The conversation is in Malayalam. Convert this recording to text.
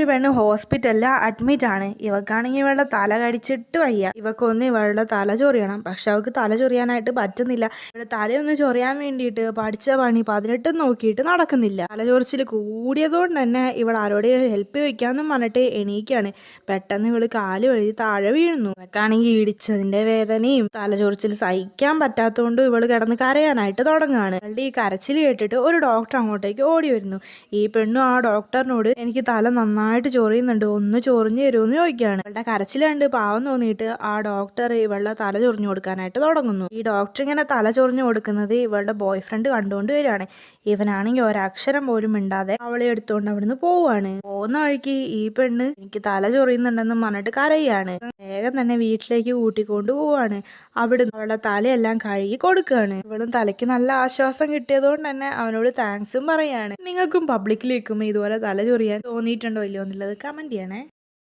ഒരു പെണ്ണ് ഹോസ്പിറ്റലിൽ അഡ്മിറ്റ് ആണ്. ഇവക്കാണെങ്കിൽ ഇവളുടെ തല കടിച്ചിട്ട് വയ്യ. ഇവക്കൊന്ന് ഇവളുടെ തല ചൊറിയണം. പക്ഷെ അവൾക്ക് തല ചൊറിയാനായിട്ട് പറ്റുന്നില്ല. ഇവളുടെ തലയൊന്ന് ചൊറിയാൻ വേണ്ടിയിട്ട് പഠിച്ച പണി 18 നോക്കിയിട്ട് നടക്കുന്നില്ല. തല ചൊറിച്ചിൽ കൂടിയതുകൊണ്ട് തന്നെ ഇവൾ ആരോട് ഹെൽപ്പ് ചോദിക്കാമെന്നും പറഞ്ഞിട്ട് എണീക്കാണ്. പെട്ടെന്ന് ഇവള് കാല് വഴി താഴെ വീഴുന്നു. ഇവക്കാണെങ്കിൽ ഇടിച്ചതിന്റെ വേദനയും തല ചൊറിച്ചിൽ സഹിക്കാൻ പറ്റാത്തതുകൊണ്ട് ഇവള് കിടന്ന് കരയാനായിട്ട് തുടങ്ങുകയാണ്. ഇവളുടെ ഈ കരച്ചിൽ കേട്ടിട്ട് ഒരു ഡോക്ടർ അങ്ങോട്ടേക്ക് ഓടി വരുന്നു. ഈ പെണ്ണും ആ ഡോക്ടറിനോട് എനിക്ക് തല നന്നായിട്ട് ചൊറിയുന്നുണ്ട്, ഒന്ന് ചൊറിഞ്ഞു തരുമെന്ന് ചോദിക്കുകയാണ്. ഇവളുടെ കരച്ചിൽ കണ്ട് പാവം തോന്നിയിട്ട് ആ ഡോക്ടർ ഇവളുടെ തല ചൊറിഞ്ഞു കൊടുക്കാനായിട്ട് തുടങ്ങുന്നു. ഈ ഡോക്ടർ ഇങ്ങനെ തല ചൊറിഞ്ഞു കൊടുക്കുന്നത് ഇവളുടെ ബോയ് ഫ്രണ്ട് കണ്ടുകൊണ്ട് വരികയാണ്. ഇവനാണെങ്കിൽ ഒരക്ഷരം പോലും മിണ്ടാതെ അവളെ എടുത്തുകൊണ്ട് അവിടുന്ന് പോവാണ്. പോകുന്ന വഴിക്ക് ഈ പെണ്ണ് എനിക്ക് തല ചൊറിയുന്നുണ്ടെന്ന് പറഞ്ഞിട്ട് കരയാണ്. വേഗം തന്നെ വീട്ടിലേക്ക് കൂട്ടിക്കൊണ്ട് പോവാണ്. അവിടുന്ന് അവളുടെ തലയെല്ലാം കഴുകി കൊടുക്കുകയാണ്. ഇവളും തലയ്ക്ക് നല്ല ആശ്വാസം കിട്ടിയതുകൊണ്ട് തന്നെ അവനോട് താങ്ക്സും പറയാണ്. നിങ്ങൾക്കും പബ്ലിക്കിലേക്കും ഇതുപോലെ തല ചൊറിയാൻ തോന്നിയിട്ടുണ്ടോ ഇല്ലയോ എന്നുള്ളത് കമന്റ് ചെയ്യണേ.